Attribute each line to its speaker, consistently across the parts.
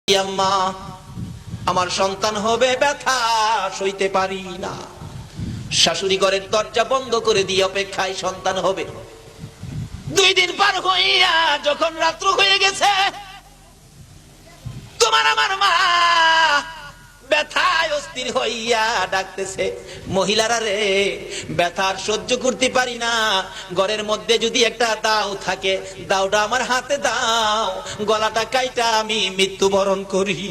Speaker 1: আম্মা আমার সন্তান হবে, ব্যথা সইতে পারি না। শাশুড়ি ঘরের দরজা বন্ধ করে দিয়ে অপেক্ষায় সন্তান হবে। 2 দিন পার হইয়া যখন রাত্র হয়ে গেছে, তোমার আমার মা ব্যথায় অস্থির হইয়া ডাকতেছে, মহিলারা রে, ব্যথার সহ্য করতে পারি না, ঘরের মধ্যে যদি একটা দাও থাকে, দাওটা আমার হাতে দাও, গলাটা কাইটা আমি মৃত্যুবরণ করি।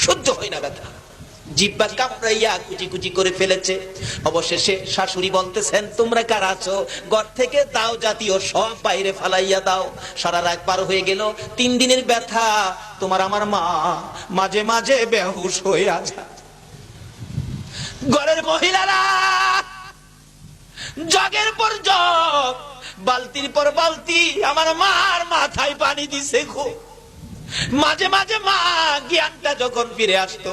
Speaker 1: সহ্য হয় না ব্যথা, জিহ্বা কামড়াইয়া কুচি কুচি করে ফেলেছে। অবশেষে শাশুড়ি বলতেছেন, তোমরা কারা আছো? ঘর থেকে দাও জাতীয় সব বাইরে ফালাইয়া দাও। সারা রাত পার হয়ে গেল, 3 দিনের ব্যথা। তোমার আমার মা মাঝে মাঝে বেহুশ হয়ে আছে। ঘরের মহিলারা জগের পর জগ, বালতির পর বালতি আমার মার মাথায় পানি দিছে গো। মাঝে মাঝে মা জ্ঞানটা যখন ফিরে আসতো,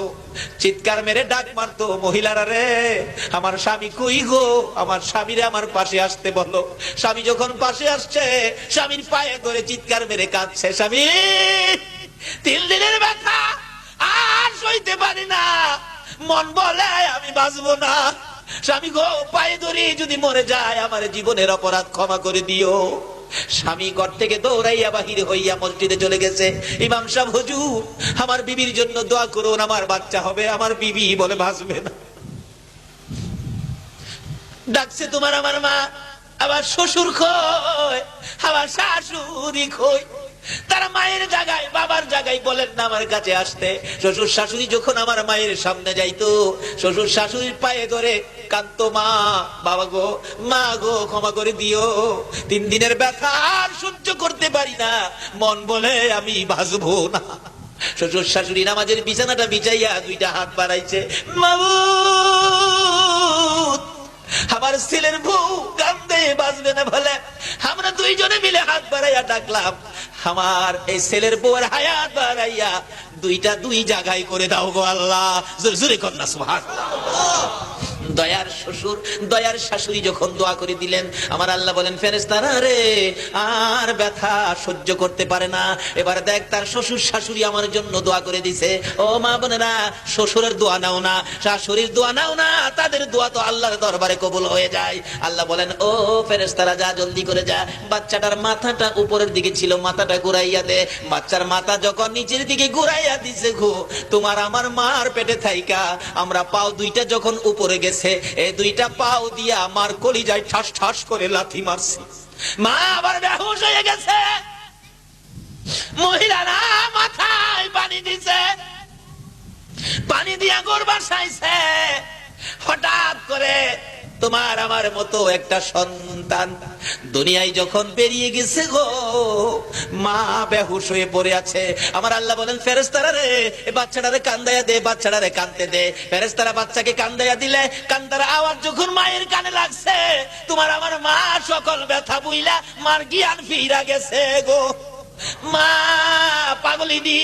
Speaker 1: চিৎকার মেরে ডাক মারতো, মহিলারা রে, আমার স্বামী কই গো? আমার স্বামীরে আমার পাশে আসতে বলো। স্বামী যখন পাশে আসছে, স্বামীর পায়ে ধরে চিৎকার মেরে কাঁদছে, স্বামী 3 দিনের ব্যথা আর সইতে পারি না, মন বলে আমি বাঁচবো না। স্বামী গো, পায়ে ধরে যদি মরে যায়, আমার জীবনের অপরাধ ক্ষমা করে দিও। স্বামী ঘর থেকে দৌড়াইয়া বাহির হইয়া মসজিদে চলে গেছে। ইমাম সাহেব, হুজুর আমার বিবির জন্য দোয়া করুন, আমার বাচ্চা হবে। আমার বিবি বলে বাঁচবে না। ডাকছে তোমার আমার মা, আবার শ্বশুর কই, আবার শাশুড়ি কই। তারা মায়ের জায়গায় বাবার জায়গায় বলেন না আমার কাছে আসতে। শ্বশুর শাশুড়ি যখন আমার মায়ের সামনে যাইতো, শ্বশুর শাশুড়ির পায়ে ধরে কাঁদতো, মা, বাবা গো, মা গো, ক্ষমা করে দিও, 3 দিনের ব্যথা আর সহ্য করতে পারি না, মন বলে আমি বাঁচবো না। শ্বশুর শাশুড়ি নামাজের বিছানাটা বিছাইয়া 2টা হাত বাড়াইছে, মাবুদ আমার ছেলের বউ কান্দে, বাঁচবে না বলে। আমরা 2 জনে মিলে হাত বাড়াইয়া ডাকলাম, আমার এই ছেলের বউয়ের হায়াত বাড়াইয়া 2টা 2 জায়গায় করে দাও গো আল্লাহ। জোরে জোরে কন্যা সুবহানাল্লাহ। দয়ার শ্বশুর দয়ার শাশুড়ি যখন দোয়া করে দিলেন, আমার আল্লাহ বলেন, ফেরেশতারা রে, আর ব্যথা সহ্য করতে পারে না। এবার দেখ, তার শ্বশুর শাশুড়ি আমার জন্য দোয়া করে দিছে। ও মা বোনেরা, শ্বশুরের দোয়া নাও না, শাশুড়ির দোয়া নাও না, তাদের দোয়া তো আল্লাহর দরবারে কবুল হয়ে যায়। আল্লাহ বলেন, ও ফেরেশতারা, যা জলদি করে যা, বাচ্চাটার মাথাটা উপরের দিকে ছিল, মাথাটা ঘুরাইয়া দে। বাচ্চার মাথা যখন নিচের দিকে ঘুরাইয়া দিছে গো, তোমার আমার মার পেটে থাইকা আমরা পাও 2টা যখন উপরে গেছে, এই 2টা পাও দিয়া আমার কলিজায় ঠাস ঠাস করে লাথি মারছি। মা আবার বেহুশ হয়ে গেছে। মহিলারা মাথায় পানি দিছে, পানি দিয়া গোর বাসাইছে। হঠাৎ করে তোমার আমার মতো একটা সন্তান দুনিয়ায় যখন বেরিয়ে গেছে গো, মা বেহুশ হয়ে পড়ে আছে। আমার আল্লাহ বলেন, ফেরেশতারা রে, বাচ্চাটারে কান্দাইয়া দে, বাচ্চাটারে কাঁদতে দে। ফেরেশতারা বাচ্চাকে কান্দাইয়া দিলে, কান্দার আওয়াজ যখন মায়ের কানে লাগছে, তোমার আমার মা সকল ব্যথা বুইলা মার জ্ঞান ফিরা গেছে গো। মা পাগলিনী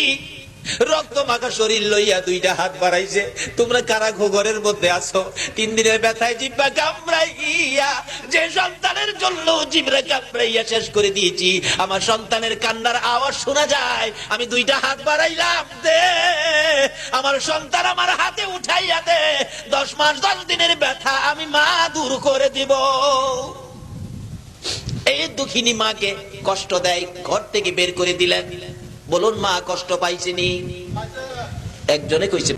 Speaker 1: রক্ত মাখা শরীর লইয়া 2টা হাত বাড়াইছে। তোমরা কারা ঘরের মধ্যে আছো? 3 দিনের ব্যথায় জিহ্বা কামড়াইয়া যে সন্তানের জন্য জিহ্বা কামড়াইয়া শেষ করে দিয়েছি, আমার সন্তানের কান্নার আওয়াজ শোনা যায়, আমি 2টা হাত বাড়াইলাম, দে আমার সন্তান আমার হাতে উঠাইয়া দে, 10 মাস 10 দিনের ব্যথা আমি মা দূর করে দিব। এই দুঃখিনী মাকে কষ্ট দেয়, ঘর থেকে বের করে দিলেন। বলুন, মা কষ্ট পাইছেনি? একজনে কইছে।